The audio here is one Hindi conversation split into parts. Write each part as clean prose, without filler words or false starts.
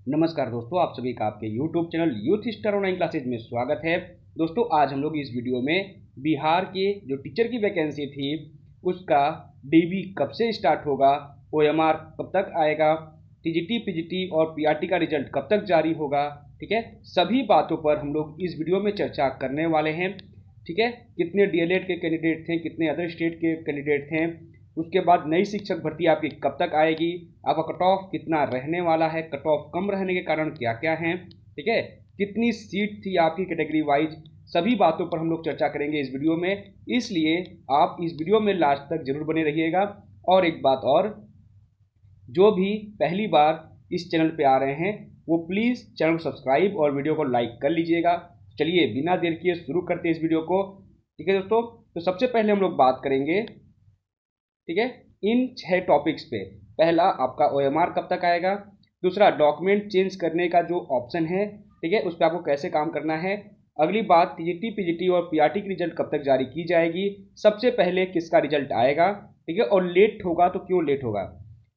नमस्कार दोस्तों, आप सभी का आपके YouTube channel youth star online classes में स्वागत है। दोस्तों, आज हम लोग इस वीडियो में बिहार के जो टीचर की वैकेंसी थी उसका डीबी कब से स्टार्ट होगा, ओएमआर कब तक आएगा, टीजीटी पीजीटी और पीआरटी का रिजल्ट कब तक जारी होगा, ठीक है, सभी बातों पर हम लोग इस वीडियो में चर्चा करने वाले हैं। ठीक है, कितने डीएलएड के कैंडिडेट थे, कितने अदर स्टेट के कैंडिडेट थे, उसके बाद नई शिक्षक भर्ती आपकी कब तक आएगी, आपका कट ऑफ कितना रहने वाला है, कट ऑफ कम रहने के कारण क्या क्या हैं, ठीक है, कितनी सीट थी आपकी कैटेगरी वाइज, सभी बातों पर हम लोग चर्चा करेंगे इस वीडियो में। इसलिए आप इस वीडियो में लास्ट तक जरूर बने रहिएगा। और एक बात और, जो भी पहली बार इस चैनल पे आ रहे हैं वो प्लीज़ चैनल को सब्सक्राइब और वीडियो को लाइक कर लीजिएगा। चलिए बिना देर किए शुरू करते हैं इस वीडियो को। ठीक है दोस्तों, तो सबसे पहले हम लोग बात करेंगे, ठीक है, इन 6 टॉपिक्स पे। पहला, आपका ओएमआर कब तक आएगा। दूसरा, डॉक्यूमेंट चेंज करने का जो ऑप्शन है, ठीक है, उस पर आपको कैसे काम करना है। अगली बात, टीजीटी पीजीटी और पीआरटी की रिजल्ट कब तक जारी की जाएगी, सबसे पहले किसका रिजल्ट आएगा, ठीक है, और लेट होगा तो क्यों लेट होगा,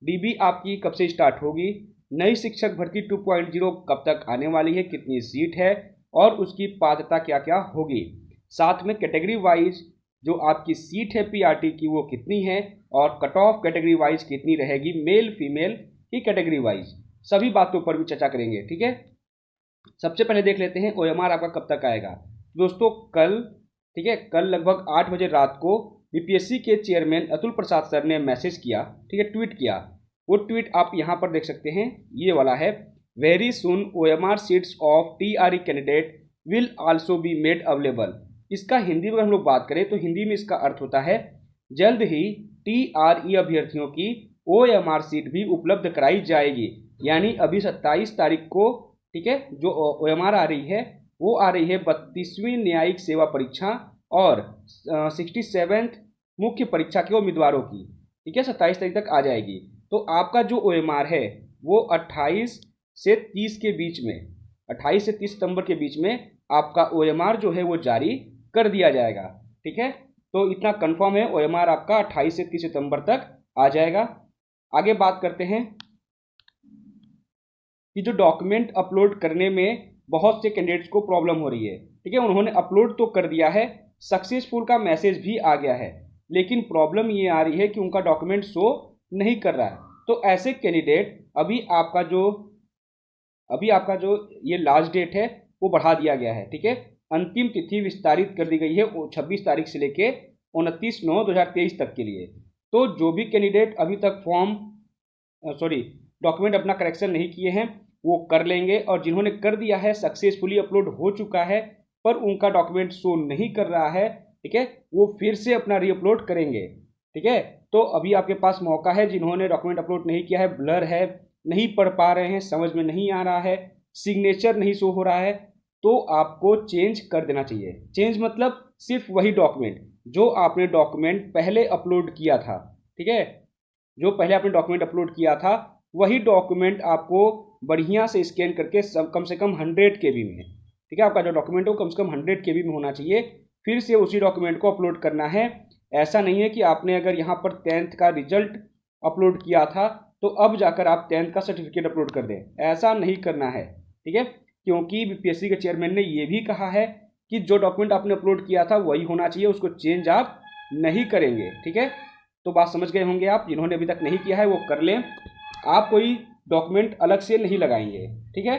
डीबी आपकी कब से स्टार्ट होगी, नई शिक्षक भर्ती 2.0 कब तक आने वाली है, कितनी सीट है और उसकी पात्रता क्या क्या होगी, साथ में कैटेगरी वाइज जो आपकी सीट है पीआरटी की वो कितनी है और कट ऑफ कैटेगरी वाइज कितनी रहेगी, मेल फीमेल की कैटेगरी वाइज, सभी बातों पर भी चर्चा करेंगे। ठीक है, सबसे पहले देख लेते हैं ओएमआर आपका कब तक आएगा। दोस्तों कल, ठीक है, कल लगभग 8 बजे रात को बीपीएससी के चेयरमैन अतुल प्रसाद सर ने मैसेज किया, ठीक है, ट्वीट किया। वो ट्वीट आप यहाँ पर देख सकते हैं, ये वाला है, very soon OMR seats of TRE candidate will also be made available. इसका हिंदी में हम लोग बात करें तो हिंदी में इसका अर्थ होता है, जल्द ही टीआरई अभ्यर्थियों की ओएमआर सीट भी उपलब्ध कराई जाएगी। यानी अभी 27 तारीख को, ठीक है, जो ओएमआर आ रही है वो आ रही है 32वीं न्यायिक सेवा परीक्षा और 67th मुख्य परीक्षा के उम्मीदवारों की, ठीक है, 27 तारीख तक आ जाएगी। तो आपका जो ओएमआर है वो 28 से 30 के बीच में, 28 से 30 सितंबर के बीच में आपका ओएमआर जो है वो जारी कर दिया जाएगा। ठीक है, तो इतना कंफर्म है, ओएमआर आपका 28 से 30 सितंबर तक आ जाएगा। आगे बात करते हैं कि जो डॉक्यूमेंट अपलोड करने में बहुत से कैंडिडेट्स को प्रॉब्लम हो रही है। ठीक है, उन्होंने अपलोड तो कर दिया है, सक्सेसफुल का मैसेज भी आ गया है, लेकिन प्रॉब्लम ये आ रही है कि उनका डॉक्यूमेंट शो नहीं कर रहा है। तो ऐसे कैंडिडेट अभी आपका जो ये लास्ट डेट है वो बढ़ा दिया गया है। ठीक है, अंतिम तिथि विस्तारित कर दी गई है 26 तारीख से लेके 29/9/2023 तक के लिए। तो जो भी कैंडिडेट अभी तक डॉक्यूमेंट अपना करेक्शन नहीं किए हैं वो कर लेंगे, और जिन्होंने कर दिया है, सक्सेसफुली अपलोड हो चुका है पर उनका डॉक्यूमेंट शो नहीं कर रहा है, ठीक है, वो फिर से अपना रीअपलोड करेंगे। ठीक है, तो अभी आपके पास मौका है, जिन्होंने डॉक्यूमेंट अपलोड नहीं किया है, ब्लर है, नहीं पढ़ पा रहे हैं, समझ में नहीं आ रहा है, सिग्नेचर नहीं शो हो रहा है, तो आपको चेंज कर देना चाहिए। चेंज मतलब सिर्फ वही डॉक्यूमेंट जो आपने डॉक्यूमेंट पहले अपलोड किया था, ठीक है, जो पहले आपने डॉक्यूमेंट अपलोड किया था वही डॉक्यूमेंट आपको बढ़िया से स्कैन करके कम से कम 100 केबी में, ठीक है, आपका जो डॉक्यूमेंट हो कम से कम 100 केबी में होना चाहिए, फिर से उसी डॉक्यूमेंट को अपलोड करना है। ऐसा नहीं है कि आपने अगर यहाँ पर 10th का रिजल्ट अपलोड किया था तो अब जाकर आप 10th का सर्टिफिकेट अपलोड कर दें, ऐसा नहीं करना है। ठीक है, क्योंकि बीपीएससी के चेयरमैन ने ये भी कहा है कि जो डॉक्यूमेंट आपने अपलोड किया था वही होना चाहिए, उसको चेंज आप नहीं करेंगे। ठीक है, तो बात समझ गए होंगे आप, जिन्होंने अभी तक नहीं किया है वो कर लें, आप कोई डॉक्यूमेंट अलग से नहीं लगाएंगे। ठीक है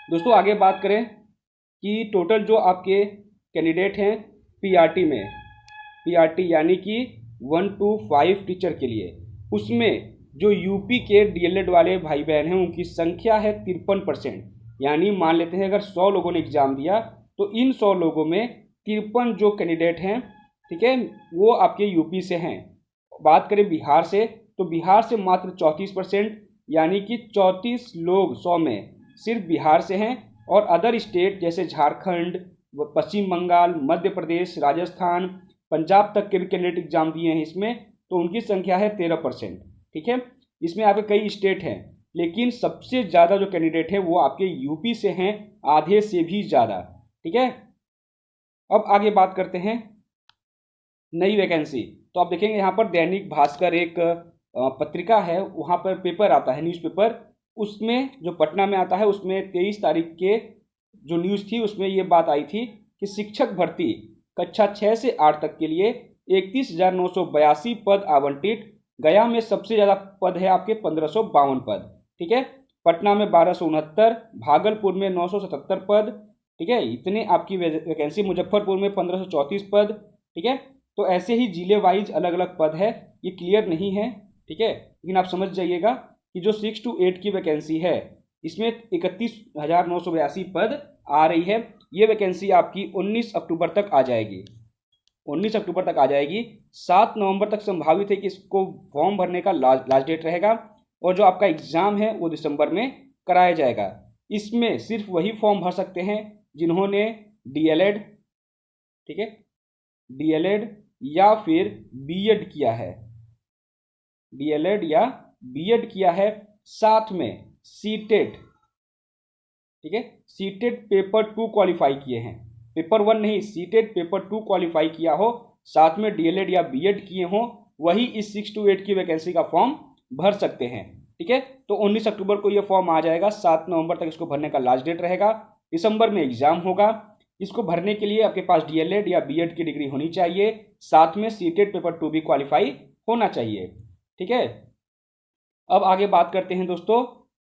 दोस्तों, आगे बात करें कि टोटल जो आपके कैंडिडेट हैं पीआरटी में, पीआरटी यानी कि 1 to 5 टीचर के लिए, उसमें जो यूपी के डीएलएड वाले भाई बहन हैं उनकी संख्या है 53%। यानी मान लेते हैं अगर 100 लोगों ने एग्जाम दिया तो इन 100 लोगों में 53 जो कैंडिडेट हैं, ठीक है, वो आपके यूपी से हैं। बात करें बिहार से तो बिहार से मात्र 34%, यानी कि 34 लोग 100 में सिर्फ बिहार से हैं, और अदर स्टेट जैसे झारखंड, पश्चिम बंगाल, मध्य प्रदेश, राजस्थान, पंजाब तक के भी कैंडिडेट एग्जाम दिए हैं इसमें, तो उनकी संख्या है 13%। ठीक है, इसमें आपके कई स्टेट हैं, लेकिन सबसे ज़्यादा जो कैंडिडेट है वो आपके यूपी से हैं, आधे से भी ज़्यादा। ठीक है, अब आगे बात करते हैं नई वैकेंसी। तो आप देखेंगे यहाँ पर दैनिक भास्कर एक पत्रिका है, वहाँ पर पेपर आता है, न्यूज़पेपर, उसमें जो पटना में आता है उसमें 23 तारीख के जो न्यूज़ थी उसमें ये बात आई थी कि शिक्षक भर्ती कक्षा 6 से 8 तक के लिए 31,982 पद आवंटित। गया में सबसे ज़्यादा पद है आपके 1552 पद। ठीक है, पटना में 1269, भागलपुर में 977 पद। ठीक है, इतने आपकी वैकेंसी। मुजफ्फरपुर में 1534 पद। ठीक है, तो ऐसे ही जिले वाइज अलग अलग पद है, ये क्लियर नहीं है। ठीक है, लेकिन आप समझ जाइएगा कि जो 6 to 8 की वैकेंसी है इसमें 31,982 पद आ रही है। ये वैकेंसी आपकी 19 अक्टूबर तक आ जाएगी। 19 अक्टूबर तक आ जाएगी। 7 नवंबर तक संभावित है कि इसको फॉर्म भरने का लास्ट डेट रहेगा, और जो आपका एग्ज़ाम है वो दिसंबर में कराया जाएगा। इसमें सिर्फ वही फॉर्म भर सकते हैं जिन्होंने डीएलएड, ठीक है, डीएलएड या फिर बीएड किया है, डीएलएड या बीएड किया है, साथ में सीटेट, ठीक है, सीटेट पेपर 2 क्वालिफाई किए हैं। पेपर 1 नहीं, सीटेट पेपर 2 क्वालिफाई किया हो, साथ में डीएलएड या बीएड किए हों, वही इस 6 to 8 की वैकेंसी का फॉर्म भर सकते हैं। ठीक है, तो 19 अक्टूबर को ये फॉर्म आ जाएगा। 7 नवंबर तक इसको भरने का लास्ट डेट रहेगा। दिसंबर में एग्जाम होगा। इसको भरने के लिए आपके पास डीएलएड या बीएड की डिग्री होनी चाहिए, साथ में सीटेट पेपर 2 भी क्वालिफाई होना चाहिए। ठीक है, अब आगे बात करते हैं दोस्तों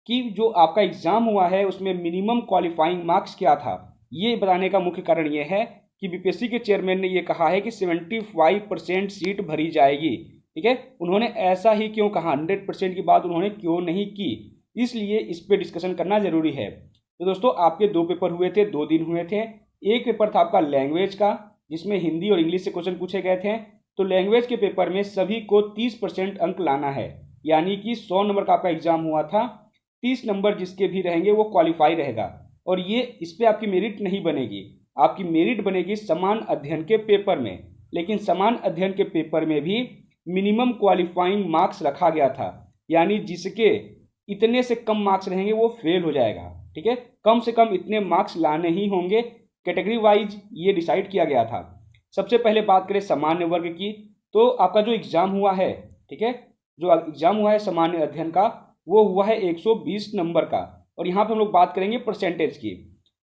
कि जो आपका एग्जाम हुआ है उसमें मिनिमम क्वालिफाइंग मार्क्स क्या था। ये बताने का मुख्य कारण ये है कि बीपीएससी के चेयरमैन ने ये कहा है कि 75% सीट भरी जाएगी। ठीक है, उन्होंने ऐसा ही क्यों कहा, 100% की बात उन्होंने क्यों नहीं की, इसलिए इस पर डिस्कशन करना जरूरी है। तो दोस्तों आपके 2 पेपर हुए थे, 2 दिन हुए थे। एक पेपर था आपका लैंग्वेज का, जिसमें हिंदी और इंग्लिश से क्वेश्चन पूछे गए थे। तो लैंग्वेज के पेपर में सभी को 30% अंक लाना है, यानी कि 100 नंबर का आपका एग्जाम हुआ था, 30 नंबर जिसके भी रहेंगे वो क्वालिफाई रहेगा। और ये इस पर आपकी मेरिट नहीं बनेगी, आपकी मेरिट बनेगी समान अध्ययन के पेपर में। लेकिन समान अध्ययन के पेपर में भी मिनिमम क्वालिफाइंग मार्क्स रखा गया था, यानी जिसके इतने से कम मार्क्स रहेंगे वो फेल हो जाएगा। ठीक है, कम से कम इतने मार्क्स लाने ही होंगे, कैटेगरी वाइज ये डिसाइड किया गया था। सबसे पहले बात करें सामान्य वर्ग की, तो आपका जो एग्जाम हुआ है, ठीक है, जो एग्जाम हुआ है सामान्य अध्ययन का, वो हुआ है 120 नंबर का। और यहाँ पे हम लोग बात करेंगे परसेंटेज की।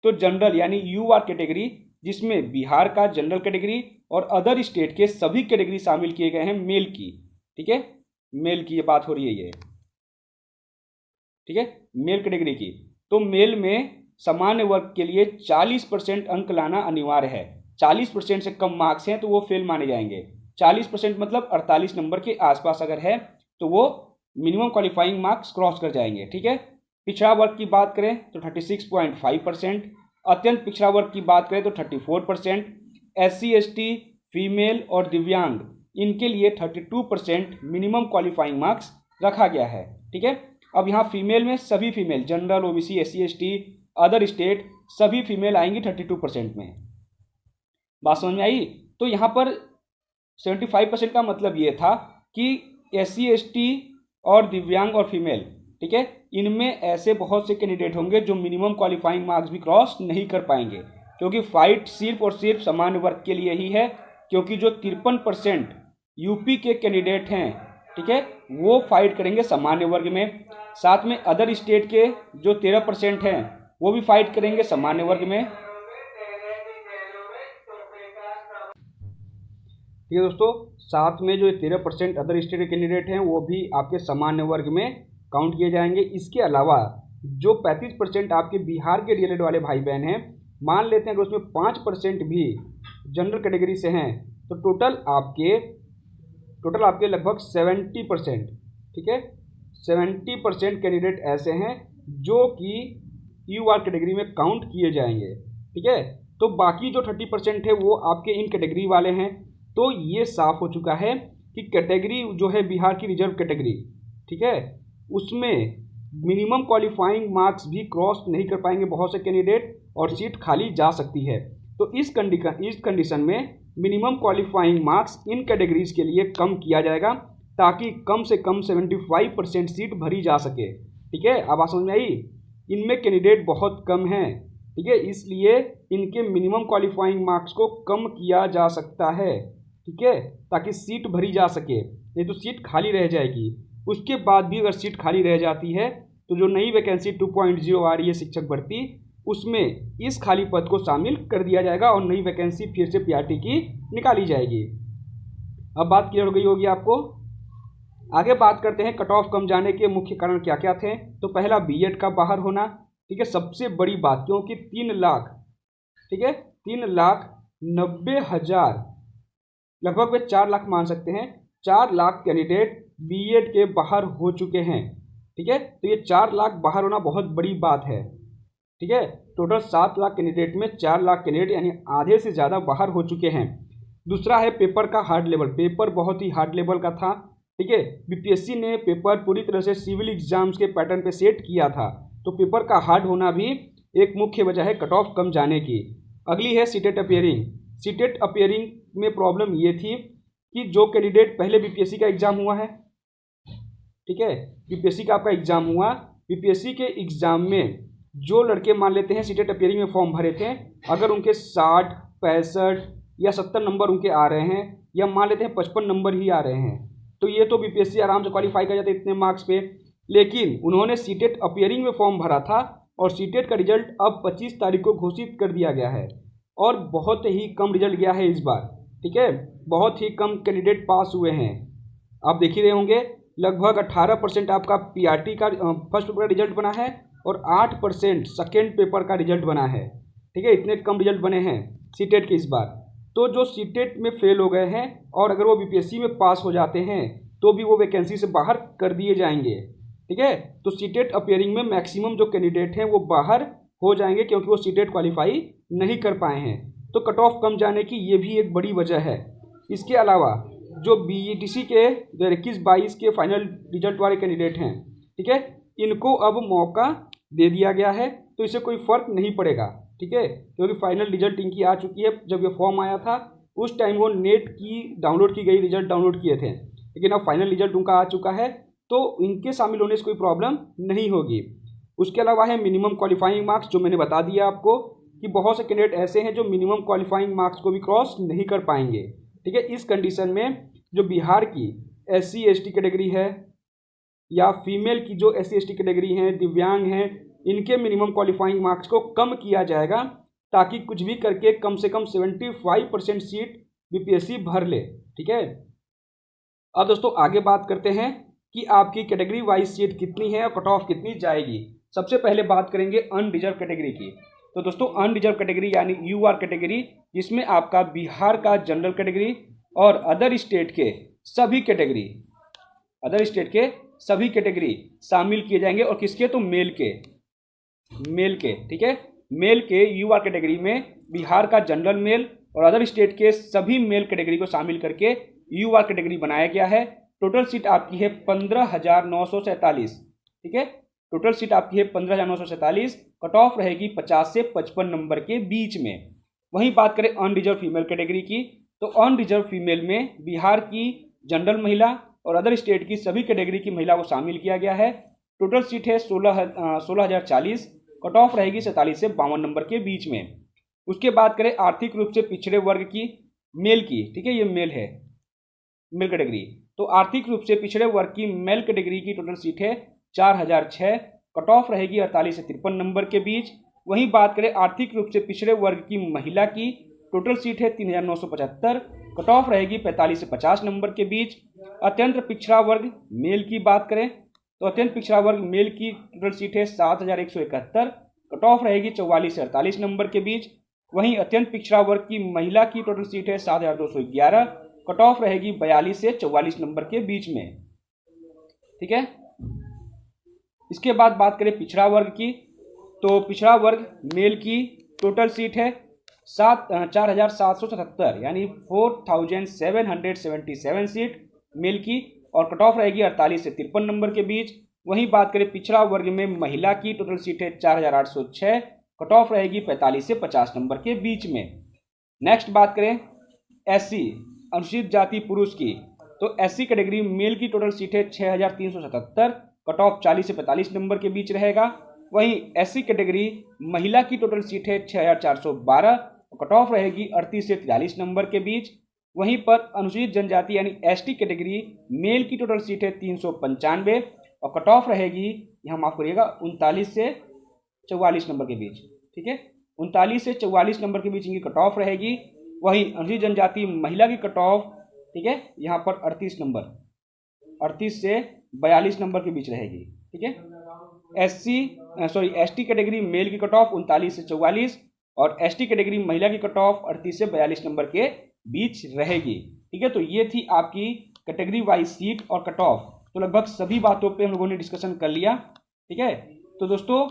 तो जनरल यानी यूआर कैटेगरी, जिसमें बिहार का जनरल कैटेगरी और अदर स्टेट के सभी कैटेगरी शामिल किए गए हैं मेल की। ठीक है, मेल की ये बात हो रही है ये, ठीक है, मेल कैटेगरी की। तो मेल में सामान्य वर्ग के लिए 40% अंक लाना अनिवार्य है। 40% से कम मार्क्स हैं तो वो फेल माने जाएंगे। 40% मतलब 48 नंबर के आसपास अगर है तो वो मिनिमम क्वालिफाइंग मार्क्स क्रॉस कर जाएंगे। ठीक है, पिछड़ा वर्ग की बात करें तो 36.5%, अत्यंत पिछड़ा वर्ग की बात करें तो 34%, SC ST, फीमेल और दिव्यांग इनके लिए 32% मिनिमम क्वालिफाइंग मार्क्स रखा गया है। ठीक है, अब यहाँ फीमेल में सभी female, general, OBC, SC ST, other state सभी फीमेल आएंगी 32% में। बात समझ में आई? तो यहाँ पर 75% का मतलब ये था कि SC ST और दिव्यांग और फीमेल, ठीक है, इनमें ऐसे बहुत से कैंडिडेट होंगे जो मिनिमम क्वालिफाइंग मार्क्स भी क्रॉस नहीं कर पाएंगे, क्योंकि फाइट सिर्फ और सिर्फ सामान्य वर्ग के लिए ही है। क्योंकि जो 53% यूपी के कैंडिडेट हैं, ठीक है, वो फाइट करेंगे सामान्य वर्ग में, साथ में अदर स्टेट के जो 13% हैं वो भी फाइट करेंगे सामान्य वर्ग में। ठीक है दोस्तों, साथ में जो 13% अदर स्टेट के कैंडिडेट हैं वो भी आपके सामान्य वर्ग में काउंट किए जाएंगे। इसके अलावा जो 35% आपके बिहार के डीएलएड वाले भाई बहन हैं, मान लेते हैं कि उसमें 5% भी जनरल कैटेगरी से हैं, तो टोटल आपके लगभग 70%, ठीक है, 70% कैंडिडेट ऐसे हैं जो कि यूआर कैटेगरी में काउंट किए जाएंगे। ठीक है, तो बाकी जो 30% है वो आपके इन कैटेगरी वाले हैं। तो ये साफ हो चुका है कि कैटेगरी जो है बिहार की रिजर्व कैटेगरी, ठीक है, उसमें मिनिमम क्वालिफाइंग मार्क्स भी क्रॉस नहीं कर पाएंगे बहुत से कैंडिडेट, और सीट खाली जा सकती है। तो इस कंडीशन में minimum qualifying marks in categories के लिए कम किया जाएगा, ताकि कम से कम 75% सीट भरी जा सके। ठीक है, अब बात समझ में आई? इनमें कैंडिडेट बहुत कम हैं, ठीक है, इसलिए इनके मिनिमम क्वालिफाइंग मार्क्स को कम किया जा सकता है। ठीक है, ताकि सीट भरी जा सके, नहीं तो सीट खाली रह जाएगी। उसके बाद भी अगर सीट खाली रह जाती है तो जो नई वैकेंसी 2.0 आ रही है शिक्षक भर्ती, उसमें इस खाली पद को शामिल कर दिया जाएगा और नई वैकेंसी फिर से पीआरटी की निकाली जाएगी। अब बात क्लियर हो गई होगी आपको। आगे बात करते हैं कट ऑफ कम जाने के मुख्य कारण क्या क्या थे। तो पहला बीएड का बाहर होना, ठीक है, सबसे बड़ी बात, क्योंकि 3 लाख, ठीक है, 3,90,000, लगभग वे 4 लाख मान सकते हैं, 4 लाख कैंडिडेट बीएड के बाहर हो चुके हैं, ठीक है। तो ये 4 लाख बाहर होना बहुत बड़ी बात है, ठीक है। टोटल 7 लाख कैंडिडेट में 4 लाख कैंडिडेट यानी आधे से ज़्यादा बाहर हो चुके हैं। दूसरा है पेपर का हार्ड लेवल, पेपर बहुत ही हार्ड लेवल का था, ठीक है। बीपीएससी ने पेपर पूरी तरह से सिविल एग्जाम्स के पैटर्न पे सेट किया था, तो पेपर का हार्ड होना भी एक मुख्य वजह है कट ऑफ कम जाने की। अगली है सीटेट अपियरिंग। सीटेट अपियरिंग में प्रॉब्लम ये थी कि जो कैंडिडेट पहले बीपीएससी का एग्ज़ाम हुआ है, ठीक है, बीपीएससी का आपका एग्ज़ाम हुआ, बीपीएससी के एग्ज़ाम में जो लड़के मान लेते हैं सीटेट अपियरिंग में फॉर्म भरे थे, अगर उनके 60, 65 या 70 नंबर उनके आ रहे हैं, या मान लेते हैं 55 नंबर ही आ रहे हैं, तो ये तो बीपीएससी आराम से क्वालिफाई कर जाते इतने मार्क्स पे। लेकिन उन्होंने सीटेट अपियरिंग में फॉर्म भरा था और सीटेट का रिजल्ट अब 25 तारीख को घोषित कर दिया गया है और बहुत ही कम रिजल्ट गया है इस बार, ठीक है, बहुत ही कम कैंडिडेट पास हुए हैं। आप देख ही रहे होंगे, लगभग 18% आपका पीआरटी का फर्स्ट पेपर का रिजल्ट बना है और 8% सेकेंड पेपर का रिजल्ट बना है, ठीक है। इतने कम रिजल्ट बने हैं सीटेट के इस बार। तो जो सीटेट में फेल हो गए हैं और अगर वो बीपीएससी में पास हो जाते हैं तो भी वो वैकेंसी से बाहर कर दिए जाएंगे, ठीक है। तो सीटेट अपियरिंग में मैक्सिमम जो कैंडिडेट हैं वो बाहर हो जाएंगे क्योंकि वो सीटेट क्वालिफाई नहीं कर पाए हैं। तो कट ऑफ कम जाने की ये भी एक बड़ी वजह है। इसके अलावा जो बीईडीसी के 21-22 के फाइनल रिजल्ट वाले कैंडिडेट हैं, ठीक है, इनको अब मौका दे दिया गया है, तो इससे कोई फ़र्क नहीं पड़ेगा, ठीक है, क्योंकि फाइनल रिजल्ट इनकी आ चुकी है। जब ये फॉर्म आया था उस टाइम वो नेट की डाउनलोड की गई रिजल्ट डाउनलोड किए थे, लेकिन अब फाइनल रिजल्ट उनका आ चुका है, तो इनके शामिल होने से कोई प्रॉब्लम नहीं होगी। उसके अलावा है मिनिमम क्वालिफाइंग मार्क्स, जो मैंने बता दिया आपको कि बहुत से कैंडिडेट ऐसे हैं जो मिनिमम क्वालिफाइंग मार्क्स को भी क्रॉस नहीं कर पाएंगे, ठीक है। इस कंडीशन में जो बिहार की SC ST कैटेगरी है या फीमेल की जो SC ST कैटेगरी हैं, दिव्यांग हैं, इनके मिनिमम क्वालिफाइंग मार्क्स को कम किया जाएगा ताकि कुछ भी करके कम से कम 75% सीट बीपीएससी भर ले, ठीक है। अब दोस्तों आगे बात करते हैं कि आपकी कैटेगरी वाइज सीट कितनी है और कट ऑफ कितनी जाएगी। सबसे पहले बात करेंगे अनरिजर्व कैटेगरी की। तो दोस्तों अनरिजर्व कैटेगरी यानी UR कैटेगरी, जिसमें आपका बिहार का जनरल कैटेगरी और अदर स्टेट के सभी कैटेगरी शामिल किए जाएंगे। और किसके? तो मेल के, ठीक है, मेल के UR कैटेगरी में बिहार का जनरल मेल और अदर स्टेट के सभी मेल कैटेगरी को शामिल करके UR कैटेगरी बनाया गया है। टोटल सीट आपकी है 15,947, ठीक है, टोटल सीट आपकी है 15,947। कट ऑफ रहेगी 50 से 55 नंबर के बीच में। वहीं बात करें अनरिजर्व फीमेल कैटेगरी की, तो अनरिजर्व फीमेल में बिहार की जनरल महिला और अदर स्टेट की सभी कैटेगरी की महिला को शामिल किया गया है। टोटल सीट है 16,040। कट ऑफ रहेगी 47 से 52 नंबर के बीच में। उसके बाद करें आर्थिक रूप से पिछड़े वर्ग की, मेल की, ठीक है, ये मेल है, मेल कैटेगरी। तो आर्थिक रूप से पिछड़े वर्ग की मेल कैटेगरी की टोटल सीट है 4,006। कट ऑफ रहेगी 48 से 53 नंबर के बीच। वहीं बात करें आर्थिक रूप से पिछड़े वर्ग की महिला की, टोटल सीट है 3,975। कट ऑफ रहेगी 45 से 50 नंबर के बीच। अत्यंत पिछड़ा वर्ग मेल की बात करें तो अत्यंत पिछड़ा वर्ग मेल की टोटल सीट है 7,171। कट ऑफ रहेगी 44 से 48 नंबर के बीच। वहीं अत्यंत पिछड़ा वर्ग की महिला की टोटल सीट है 7,211। कट ऑफ रहेगी 42 से 44 नंबर के बीच में, ठीक है। इसके बाद बात करें पिछड़ा वर्ग की, तो पिछड़ा वर्ग मेल की टोटल सीट है 4,777 यानी 4,777 सीट मेल की, और कट ऑफ रहेगी 48 से 53 नंबर के बीच। वहीं बात करें पिछड़ा वर्ग में महिला की टोटल सीट है 4,806। कट ऑफ रहेगी 45 से 50 नंबर के बीच में। नेक्स्ट बात करें SC अनुसूचित जाति पुरुष की, तो SC कैटेगरी मेल की टोटल सीट है 6,377। कट ऑफ 40 से 45 नंबर के बीच रहेगा। वहीं SC कैटेगरी महिला की टोटल सीट है 6,412। कट ऑफ रहेगी 38 से 43 नंबर के बीच। वहीं पर अनुसूचित जनजाति यानी ST कैटेगरी मेल की टोटल सीट है 395 और कट ऑफ रहेगी यहाँ माफ़ करिएगा 39 से 44 नंबर के बीच, ठीक है, 39 से 44 नंबर के बीच इनकी कट ऑफ रहेगी। वही अनुसूचित जनजाति महिला की कट ऑफ, ठीक है, यहाँ पर 38 से 42 नंबर के बीच रहेगी, ठीक है। एसटी कैटेगरी मेल की कट ऑफ 39 से 44 और एसटी कैटेगरी महिला की कट ऑफ 38 से 42 नंबर के बीच रहेगी, ठीक है। तो ये थी आपकी कैटेगरी वाइज सीट और कट ऑफ। तो लगभग सभी बातों पे हम लोगों ने डिस्कशन कर लिया, ठीक है। तो दोस्तों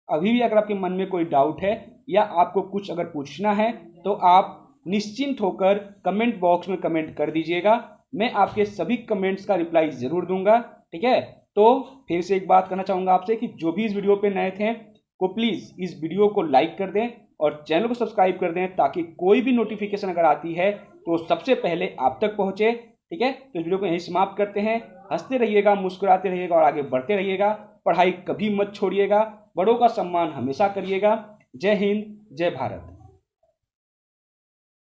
अभी भी अगर आपके मन में कोई डाउट है या आपको कुछ अगर पूछना है तो आप निश्चिंत होकर कमेंट बॉक्स में कमेंट कर दीजिएगा, मैं आपके सभी कमेंट्स का रिप्लाई ज़रूर दूंगा, ठीक है। तो फिर से एक बात करना चाहूँगा आपसे कि जो भी इस वीडियो पे नए थे वो प्लीज़ इस वीडियो को लाइक कर दें और चैनल को सब्सक्राइब कर दें, ताकि कोई भी नोटिफिकेशन अगर आती है तो सबसे पहले आप तक पहुँचे, ठीक है। तो इस वीडियो को यहीं समाप्त करते हैं। हंसते रहिएगा, मुस्कुराते रहिएगा और आगे बढ़ते रहिएगा। पढ़ाई कभी मत छोड़िएगा, बड़ों का सम्मान हमेशा करिएगा। जय हिंद, जय भारत।